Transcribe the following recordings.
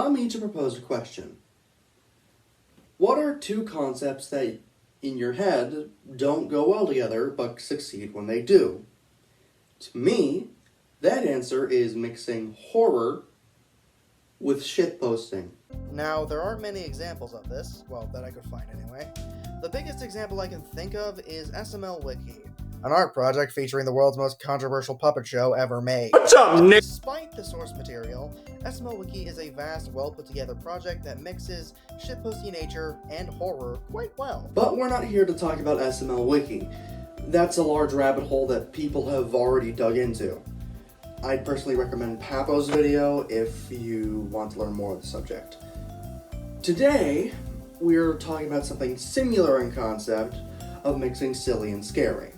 allow me to propose a question. What are two concepts that, in your head, don't go well together, but succeed when they do? To me, that answer is mixing horror with shitposting. Now, there aren't many examples of this, well, that I could find anyway. The biggest example I can think of is SML Wiki, an art project featuring the world's most controversial puppet show ever made. What's up, Nick? Despite the source material, SML Wiki is a vast, well-put-together project that mixes shitposty nature and horror quite well. But we're not here to talk about SML Wiki. That's a large rabbit hole that people have already dug into. I'd personally recommend Papo's video if you want to learn more of the subject. Today, we're talking about something similar in concept of mixing silly and scary.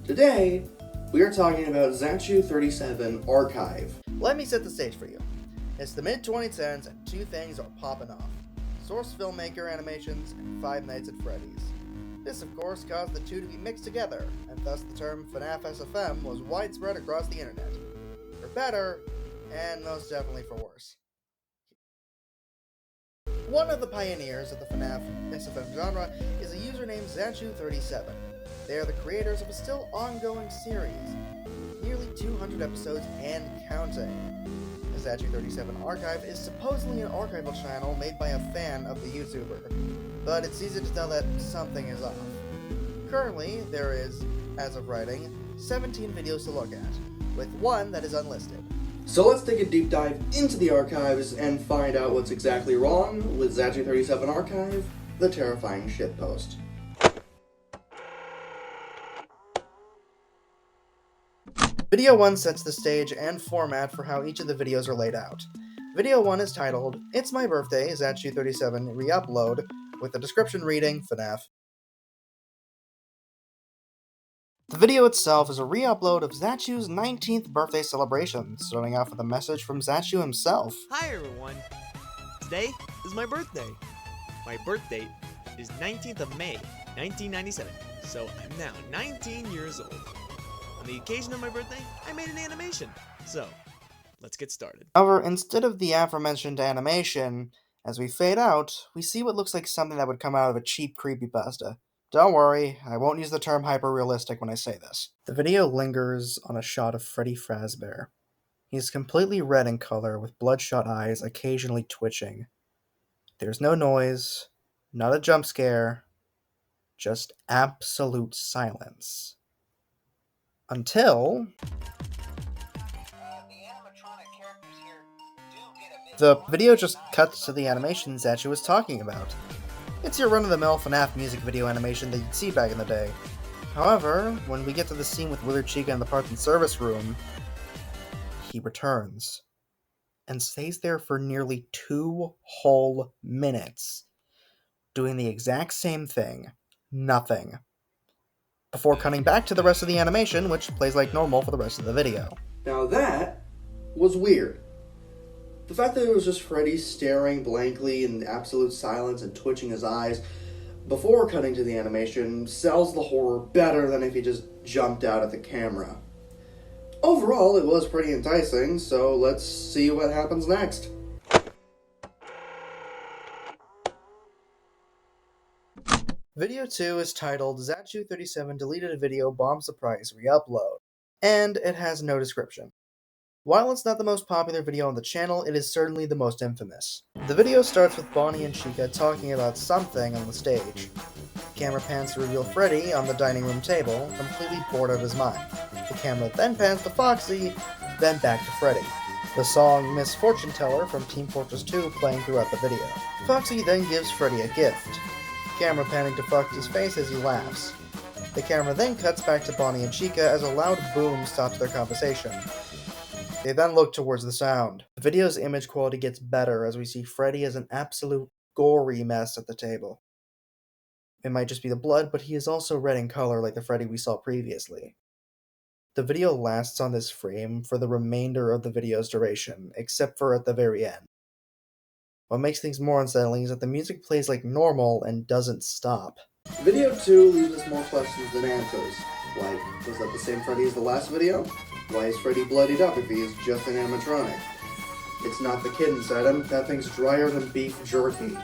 Today, we are talking about Zajcu37 Archiv. Let me set the stage for you. It's the mid-2010s and two things are popping off. Source filmmaker animations and Five Nights at Freddy's. This, of course, caused the two to be mixed together, and thus the term FNAF SFM was widespread across the internet. For better, and most definitely for worse. One of the pioneers of the FNAF SFM genre is a user named Zajcu37. They are the creators of a still ongoing series, nearly 200 episodes and counting. The Zajcu37 Archive is supposedly an archival channel made by a fan of the YouTuber, but it's easy to tell that something is off. Currently, there is, as of writing, 17 videos to look at, with one that is unlisted. So let's take a deep dive into the archives and find out what's exactly wrong with Zajcu37 Archive, the terrifying shitpost. Video 1 sets the stage and format for how each of the videos are laid out. Video 1 is titled, It's My Birthday, Zajcu37 Re-Upload, with the description reading, FNAF. The video itself is a re-upload of Zajcu's 19th birthday celebration, starting off with a message from Zajcu himself. Hi everyone! Today is my birthday. My birth date is 19th of May, 1997, so I'm now 19 years old. On the occasion of my birthday, I made an animation, so let's get started. However, instead of the aforementioned animation, as we fade out, we see what looks like something that would come out of a cheap creepypasta. Don't worry, I won't use the term hyper-realistic when I say this. The video lingers on a shot of Freddy Fazbear. He's completely red in color, with bloodshot eyes occasionally twitching. There's no noise, not a jump scare, just absolute silence. Until the video just cuts to the animation Zajcu was talking about. It's your run-of-the-mill FNAF music video animation that you'd see back in the day. However, when we get to the scene with Wizard Chica in the parts and service room, he returns and stays there for nearly 2 whole minutes, doing the exact same thing, nothing, before cutting back to the rest of the animation, which plays like normal for the rest of the video. Now that was weird. The fact that it was just Freddy staring blankly in absolute silence and twitching his eyes before cutting to the animation sells the horror better than if he just jumped out at the camera. Overall, it was pretty enticing, so let's see what happens next. Video 2 is titled Zajcu37 Deleted Video Bomb Surprise Re-Upload, and it has no description. While it's not the most popular video on the channel, it is certainly the most infamous. The video starts with Bonnie and Chica talking about something on the stage. The camera pans to reveal Freddy on the dining room table, completely bored out of his mind. The camera then pans to Foxy, then back to Freddy. The song Miss Fortune Teller from Team Fortress 2 playing throughout the video. Foxy then gives Freddy a gift. Camera panning to Foxy's face as he laughs. The camera then cuts back to Bonnie and Chica as a loud boom stops their conversation. They then look towards the sound. The video's image quality gets better as we see Freddy as an absolute gory mess at the table. It might just be the blood, but he is also red in color like the Freddy we saw previously. The video lasts on this frame for the remainder of the video's duration, except for at the very end. What makes things more unsettling is that the music plays like normal and doesn't stop. Video 2 leaves us more questions than answers. Like, was that the same Freddy as the last video? Why is Freddy bloodied up if he is just an animatronic? It's not the kid inside him. That thing's drier than beef jerky.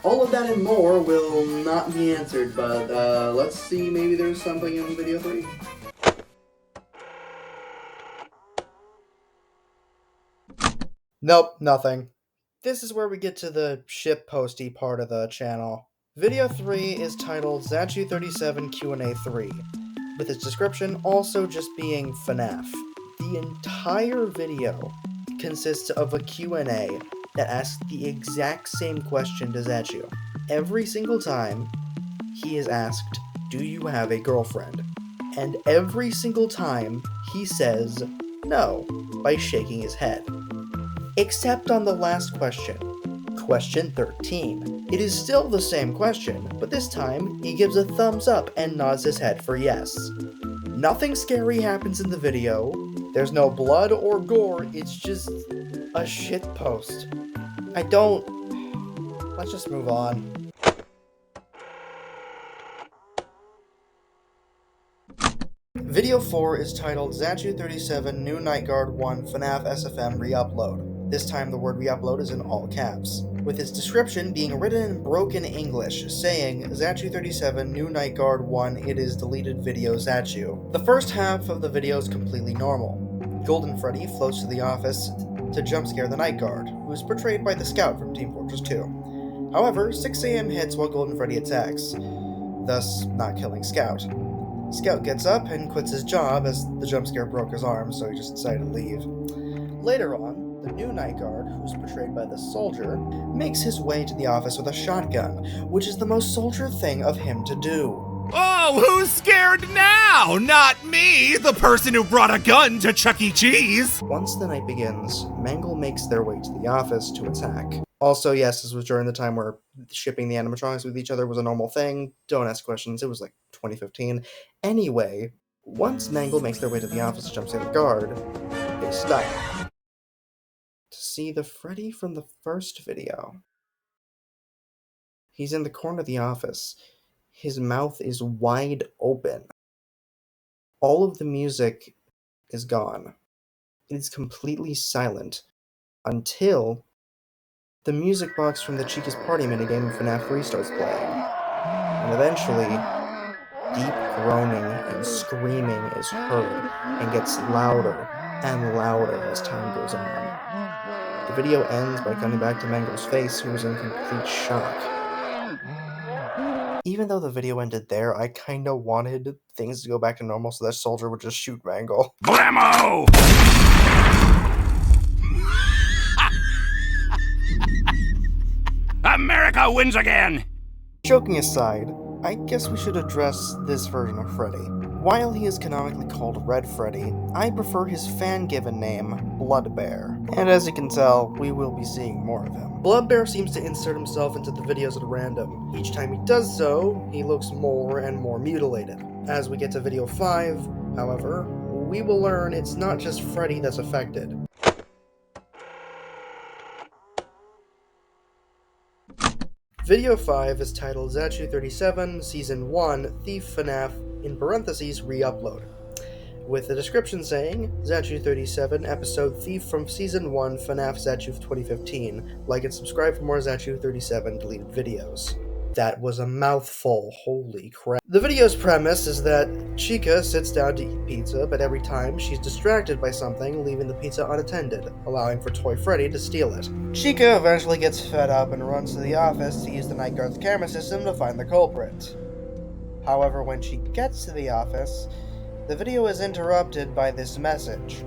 All of that and more will not be answered, but let's see, maybe there's something in video 3? Nope, nothing. This is where we get to the shitposty part of the channel. Video 3 is titled Zajcu37 Q&A 3, with its description also just being FNAF. The entire video consists of a Q&A that asks the exact same question to Zajcu. Every single time, he is asked, "Do you have a girlfriend?" And every single time, he says no by shaking his head. Except on the last question, question 13. It is still the same question, but this time he gives a thumbs up and nods his head for yes. Nothing scary happens in the video, there's no blood or gore, it's just a shitpost. Let's just move on. Video 4 is titled Zajcu37 New Night Guard 1 FNAF SFM Re-Upload. This time the word re-upload is in all caps, with its description being written in broken English, saying, Zajcu37 New Night Guard 1 It is deleted video Zajcu. The first half of the video is completely normal. Golden Freddy floats to the office to jump scare the Night Guard, who is portrayed by the Scout from Team Fortress 2. However, 6 AM hits while Golden Freddy attacks, thus not killing Scout. Scout gets up and quits his job as the jump scare broke his arm, so he just decided to leave. Later on, the new Night Guard, who's portrayed by the Soldier, makes his way to the office with a shotgun, which is the most Soldier thing of him to do. Oh, who's scared now? Not me, the person who brought a gun to Chuck E. Cheese! Once the night begins, Mangle makes their way to the office to attack. Also, yes, this was during the time where shipping the animatronics with each other was a normal thing. Don't ask questions, it was like 2015. Anyway, once Mangle makes their way to the office to jump scare the guard, they stop to see the Freddy from the first video. He's in the corner of the office. His mouth is wide open. All of the music is gone. It is completely silent until the music box from the Chica's Party minigame in FNAF 3 starts playing. And eventually, deep groaning and screaming is heard and gets louder and louder as time goes on. The video ends by coming back to Mangle's face, who is in complete shock. Even though the video ended there, I kinda wanted things to go back to normal so that Soldier would just shoot Mangle. Blammo! America wins again! Joking aside, I guess we should address this version of Freddy. While he is canonically called Red Freddy, I prefer his fan-given name, Bloodbear. And as you can tell, we will be seeing more of him. Bloodbear seems to insert himself into the videos at random. Each time he does so, he looks more and more mutilated. As we get to video 5, however, we will learn it's not just Freddy that's affected. Video 5 is titled Zajcu37 Season 1 Thief FNAF in parentheses re-upload, with the description saying, Zajcu37 episode Thief from Season 1 FNAF Zajcu 2015. Like and subscribe for more Zajcu37 deleted videos. That was a mouthful, holy crap. The video's premise is that Chica sits down to eat pizza, but every time she's distracted by something, leaving the pizza unattended, allowing for Toy Freddy to steal it. Chica eventually gets fed up and runs to the office to use the Night Guard's camera system to find the culprit. However, when she gets to the office, the video is interrupted by this message.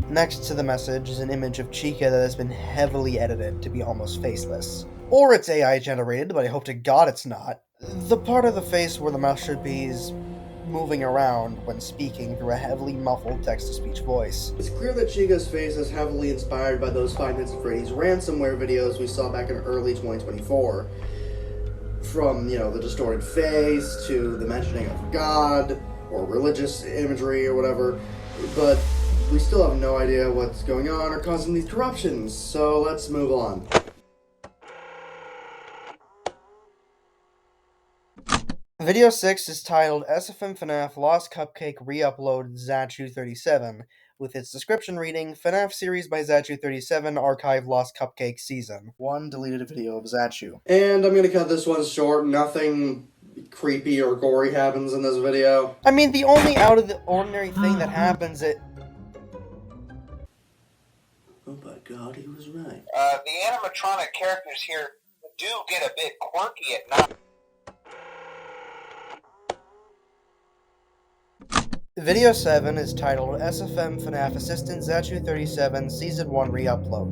Next to the message is an image of Chica that has been heavily edited to be almost faceless. Or it's AI generated, but I hope to God it's not. The part of the face where the mouth should be is moving around when speaking through a heavily muffled text-to-speech voice. It's clear that Chica's face is heavily inspired by those 5 Nights at Freddy's ransomware videos we saw back in early 2024. From, the distorted face, to the mentioning of God, or religious imagery, or whatever. But we still have no idea what's going on or causing these corruptions, so let's move on. Video 6 is titled SFM FNAF Lost Cupcake Re-Upload Zajcu37, with its description reading, FNAF series by Zajcu37 Archive Lost Cupcake Season. One deleted video of Zajcu. And I'm gonna cut this one short. Nothing creepy or gory happens in this video. I mean, the only out of the ordinary thing that happens Oh my god, he was right. The animatronic characters here do get a bit quirky at night. Video 7 is titled SFM FNAF Assistant Zajcu37 Season 1 Re-Upload,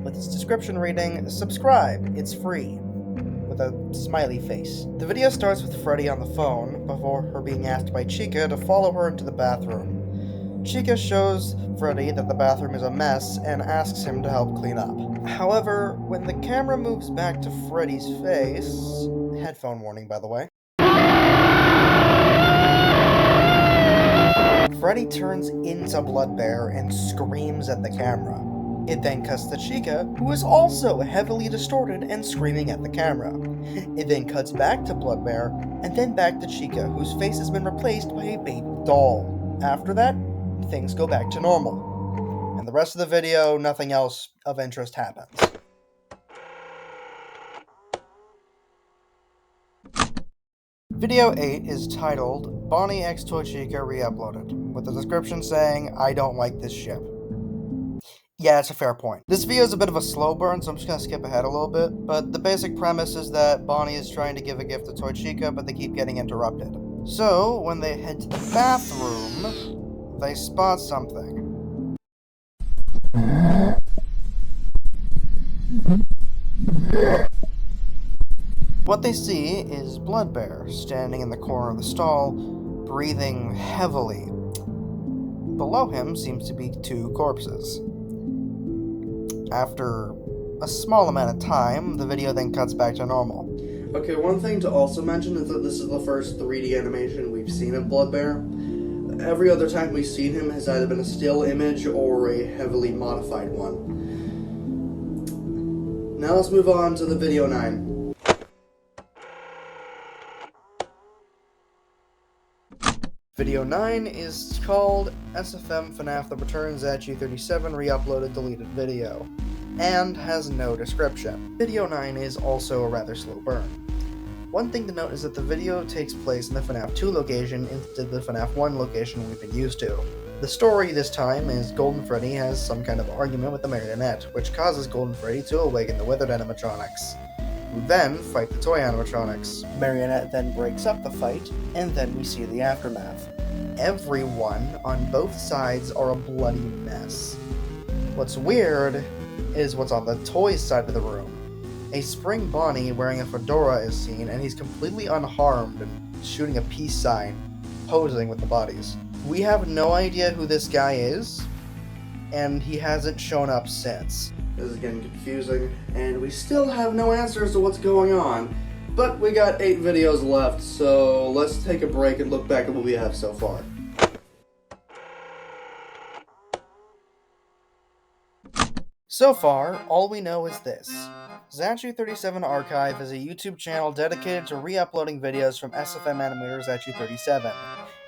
with its description reading, subscribe, it's free, with a smiley face. The video starts with Freddy on the phone, before her being asked by Chica to follow her into the bathroom. Chica shows Freddy that the bathroom is a mess and asks him to help clean up. However, when the camera moves back to Freddy's face... Headphone warning, by the way. Freddy turns into Bloodbear and screams at the camera. It then cuts to Chica, who is also heavily distorted and screaming at the camera. It then cuts back to Bloodbear, and then back to Chica, whose face has been replaced by a baby doll. After that, things go back to normal. And the rest of the video, nothing else of interest happens. Video 8 is titled Bonnie X Toy Chica Re-Uploaded, with the description saying, I don't like this ship. Yeah, it's a fair point. This video is a bit of a slow burn, so I'm just gonna skip ahead a little bit, but the basic premise is that Bonnie is trying to give a gift to Toy Chica, but they keep getting interrupted. So, when they head to the bathroom, they spot something. What they see is Bloodbear standing in the corner of the stall, breathing heavily. Below him seems to be two corpses. After a small amount of time, the video then cuts back to normal. Okay, one thing to also mention is that this is the first 3D animation we've seen of Bloodbear. Every other time we've seen him has either been a still image or a heavily modified one. Now let's move on to the video 9. Video 9 is called SFM FNAF The Return Zajcu37 Re-Uploaded Deleted Video, and has no description. Video 9 is also a rather slow burn. One thing to note is that the video takes place in the FNAF 2 location instead of the FNAF 1 location we've been used to. The story this time is Golden Freddy has some kind of argument with the marionette, which causes Golden Freddy to awaken the withered animatronics, who then fight the toy animatronics. Marionette then breaks up the fight, and then we see the aftermath. Everyone on both sides are a bloody mess. What's weird is what's on the toy side of the room. A Spring Bonnie wearing a fedora is seen, and he's completely unharmed and shooting a peace sign, posing with the bodies. We have no idea who this guy is, and he hasn't shown up since. This is getting confusing, and we still have no answers to what's going on. But we got 8 videos left, so let's take a break and look back at what we have so far. So far, all we know is this. Zajcu37 Archive is a YouTube channel dedicated to re-uploading videos from SFM animator Zajcu37.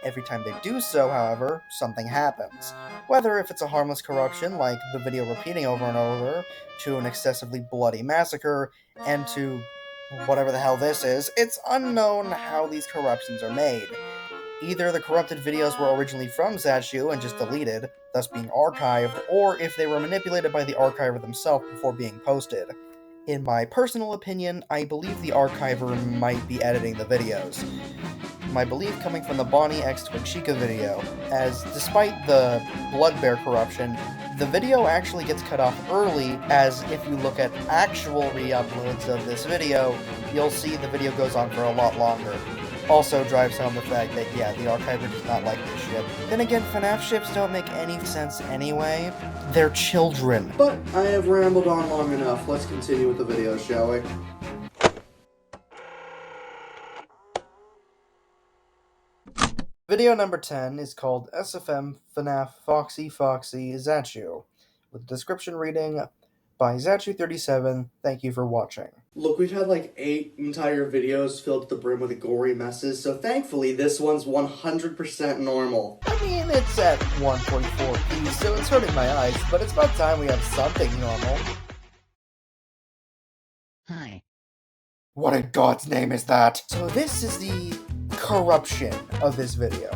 Every time they do so, however, something happens. Whether if it's a harmless corruption, like the video repeating over and over, to an excessively bloody massacre, and to whatever the hell this is, it's unknown how these corruptions are made. Either the corrupted videos were originally from Zajcu and just deleted, thus being archived, or if they were manipulated by the archiver themselves before being posted. In my personal opinion, I believe the archiver might be editing the videos. My belief coming from the Bonnie X Toy Chica video, as despite the Bloodbear corruption, the video actually gets cut off early, as if you look at actual re-uploads of this video, you'll see the video goes on for a lot longer. Also drives home the fact that, yeah, the archiver does not like this ship. Then again, FNAF ships don't make any sense anyway. They're children. But I have rambled on long enough. Let's continue with the video, shall we? Video number 10 is called SFM FNAF Foxy Zajcu, with the description reading, by Zajcu37. Thank you for watching. Look, we've had like 8 entire videos filled to the brim with gory messes, so thankfully this one's 100% normal. I mean, it's at 144p, so it's hurting my eyes, but it's about time we have something normal. Hi. What in God's name is that? So this is the corruption of this video.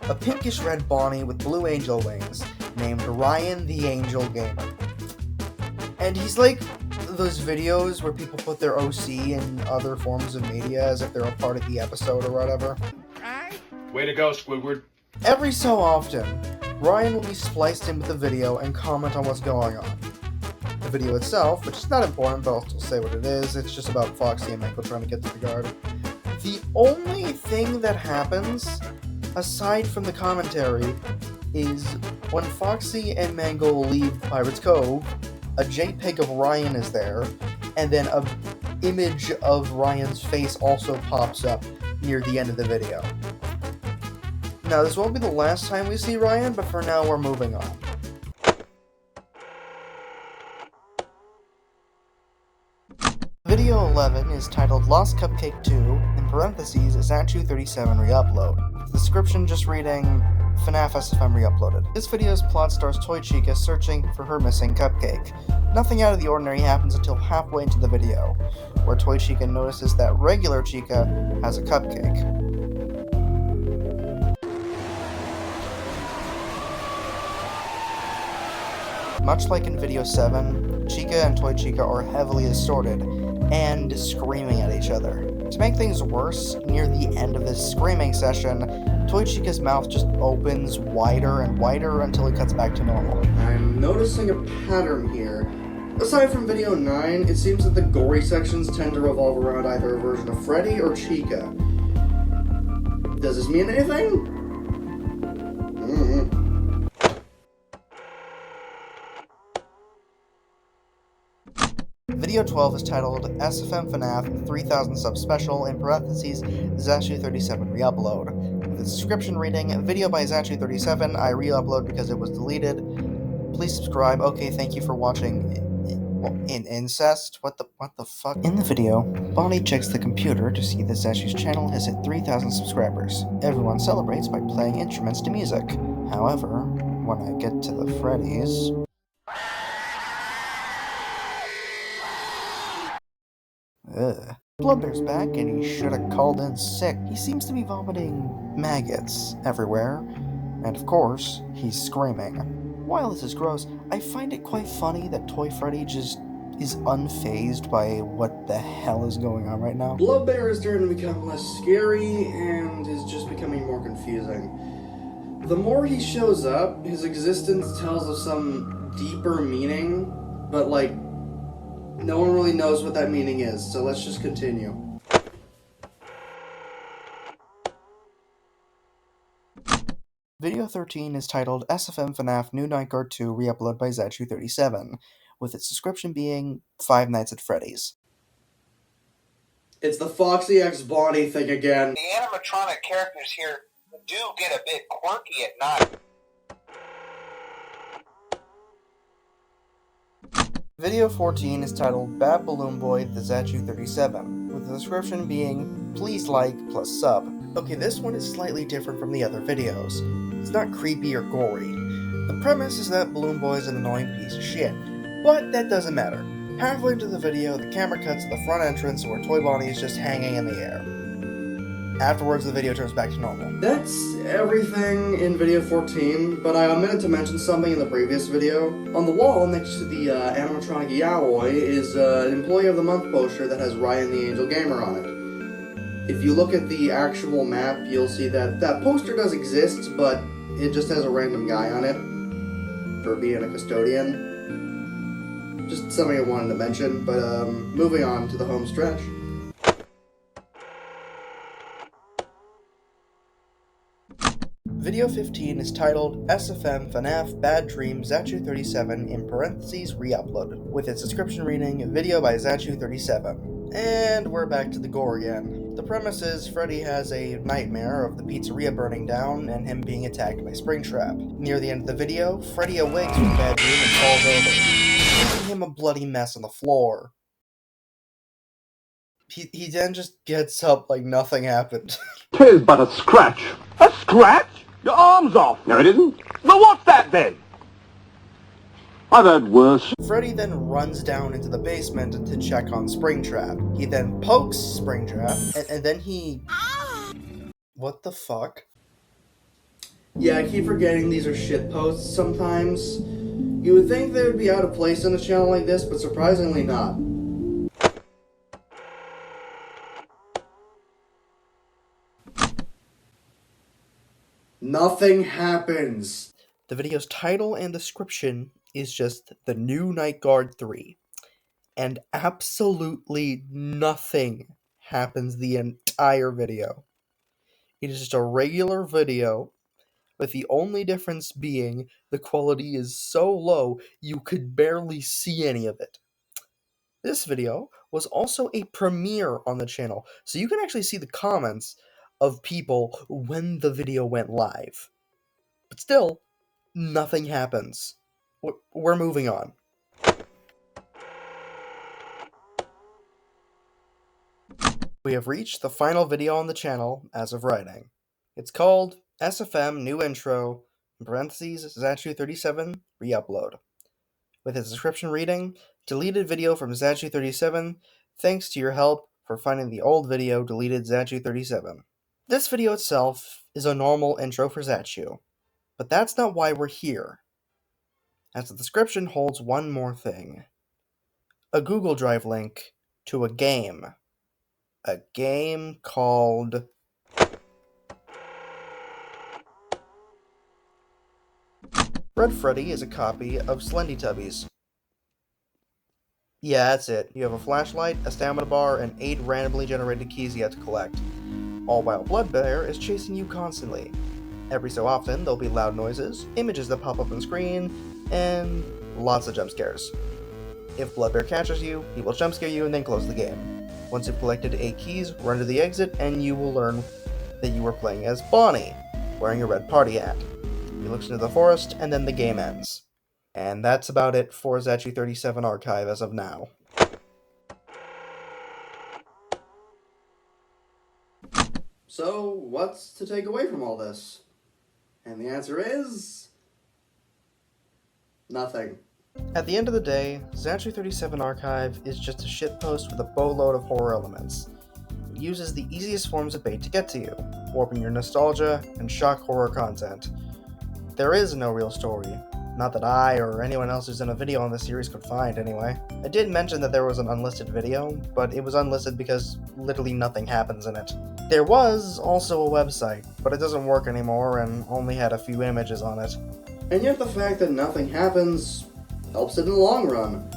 A pinkish red Bonnie with blue angel wings named Ryan the Angel Gamer. And he's like those videos where people put their OC in other forms of media as if they're a part of the episode or whatever. Way to go, Squidward. Every so often, Ryan will be spliced in with the video and comment on what's going on. The video itself, which is not important, but I'll still say what it is, it's just about Foxy and Michael trying to get to the guard. The only thing that happens, aside from the commentary, is when Foxy and Mango leave Pirate's Cove, a JPEG of Ryan is there, and then an image of Ryan's face also pops up near the end of the video. Now, this won't be the last time we see Ryan, but for now we're moving on. Video 11 is titled Lost Cupcake 2, in parentheses, Zajcu37 Reupload. The description just reading, FNAF SFM Reuploaded. This video's plot stars Toy Chica searching for her missing cupcake. Nothing out of the ordinary happens until halfway into the video, where Toy Chica notices that regular Chica has a cupcake. Much like in video 7, Chica and Toy Chica are heavily distorted and screaming at each other. To make things worse, near the end of this screaming session, Toy Chica's mouth just opens wider and wider until it cuts back to normal. I'm noticing a pattern here. Aside from video 9, it seems that the gory sections tend to revolve around either a version of Freddy or Chica. Does this mean anything? Video 12 is titled SFM FNAF 3000 Sub Special, in parentheses, Zajcu37 Reupload. With the description reading, video by Zajcu37, I re-upload because it was deleted. Please subscribe. Okay, thank you for watching. Incest? What the fuck? In the video, Bonnie checks the computer to see that Zajcu's channel has hit 3,000 subscribers. Everyone celebrates by playing instruments to music. However, when I get to the Freddy's... Ugh. Bloodbear's back and he should have called in sick. He seems to be vomiting maggots everywhere. And of course, he's screaming. While this is gross, I find it quite funny that Toy Freddy just is unfazed by what the hell is going on right now. Bloodbear is starting to become less scary and is just becoming more confusing. The more he shows up, his existence tells of some deeper meaning, but like, no one really knows what that meaning is, so let's just continue. Video 13 is titled SFM FNAF New Night Guard 2 Reupload by Zajcu37, with its description being Five Nights at Freddy's. It's the Foxy X Bonnie thing again. The animatronic characters here do get a bit quirky at night. Video 14 is titled Bad Balloon Boy the Zajcu37, with the description being please like plus sub. Okay, this one is slightly different from the other videos. It's not creepy or gory. The premise is that Balloon Boy is an annoying piece of shit, but that doesn't matter. Halfway into the video, the camera cuts to the front entrance where Toy Bonnie is just hanging in the air. Afterwards, the video turns back to normal. That's everything in video 14, but I omitted to mention something in the previous video. On the wall next to the animatronic Yaoi is an Employee of the Month poster that has Ryan the Angel Gamer on it. If you look at the actual map, you'll see that that poster does exist, but it just has a random guy on it for being a custodian. Just something I wanted to mention, but moving on to the home stretch. Video 15 is titled SFM FNAF Bad Dream Zajcu37 in parentheses Reuploaded, with its description reading Video by Zajcu37. And we're back to the gore again. The premise is Freddy has a nightmare of the pizzeria burning down and him being attacked by Springtrap. Near the end of the video, Freddy awakes from a bad dream and falls over. leaving him a bloody mess on the floor. He then just gets up like nothing happened. 'Tis but a scratch. A scratch? Your arm's off. No, it isn't. Well, what's that then? I've heard worse. Freddy then runs down into the basement to check on Springtrap. He then pokes Springtrap, and then he... What the fuck? Yeah, I keep forgetting these are shitposts sometimes. You would think they would be out of place on a channel like this, but surprisingly not. Nothing happens. The video's title and description is just The New Night Guard 3. And absolutely nothing happens the entire video. It is just a regular video, with the only difference being the quality is so low you could barely see any of it. This video was also a premiere on the channel, so you can actually see the comments of people when the video went live. But still, nothing happens. We're moving on. We have reached the final video on the channel as of writing. It's called SFM New Intro, in parentheses, Zajcu37 Re-upload. With its description reading, deleted video from Zajcu37, thanks to your help for finding the old video deleted Zajcu37. This video itself is a normal intro for Zajcu, but that's not why we're here, as the description holds one more thing. A Google Drive link to a game. A game called... Red Freddy is a copy of Slendy Tubbies. Yeah, that's it. You have a flashlight, a stamina bar, and 8 randomly generated keys you have to collect. All while Bloodbear is chasing you constantly. Every so often, there'll be loud noises, images that pop up on screen, and lots of jump scares. If Bloodbear catches you, he will jump scare you and then close the game. Once you've collected 8 keys, run to the exit, and you will learn that you are playing as Bonnie, wearing a red party hat. He looks into the forest, and then the game ends. And that's about it for Zajcu37 Archive as of now. So, what's to take away from all this? And the answer is... nothing. At the end of the day, Zajcu37 Archive is just a shitpost with a boatload of horror elements. It uses the easiest forms of bait to get to you, warping your nostalgia and shock horror content. There is no real story. Not that I or anyone else who's in a video on this series could find, anyway. I did mention that there was an unlisted video, but it was unlisted because literally nothing happens in it. There was also a website, but it doesn't work anymore and only had a few images on it. And yet the fact that nothing happens helps it in the long run.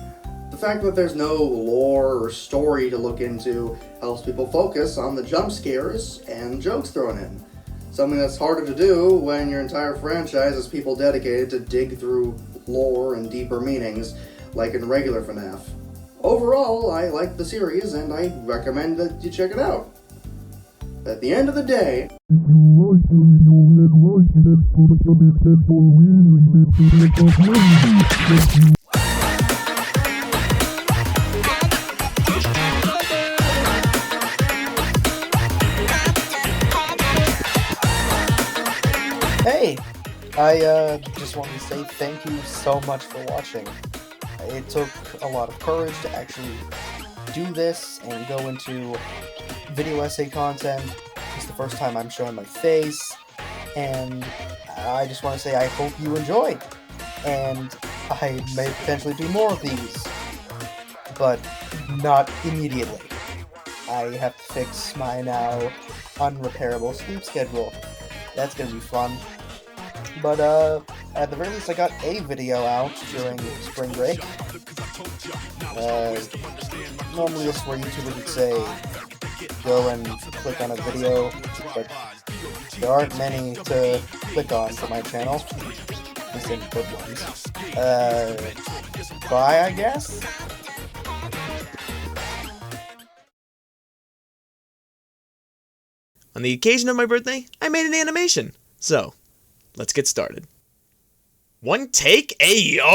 The fact that there's no lore or story to look into helps people focus on the jump scares and jokes thrown in. Something that's harder to do when your entire franchise has people dedicated to dig through lore and deeper meanings, like in regular FNAF. Overall, I like the series and I recommend that you check it out. At the end of the day, hey! I just wanted to say thank you so much for watching. It took a lot of courage to actually do this and go into video essay content. It's the first time I'm showing my face, and I just want to say I hope you enjoy. And I may potentially do more of these, but not immediately. I have to fix my now unrepairable sleep schedule. That's gonna be fun. But at the very least I got a video out during spring break. Normally this is where YouTubers would say go and click on a video, but there aren't many to click on for my channel. At least any good ones. Bye, I guess? On the occasion of my birthday, I made an animation. So, let's get started. One take, ayo!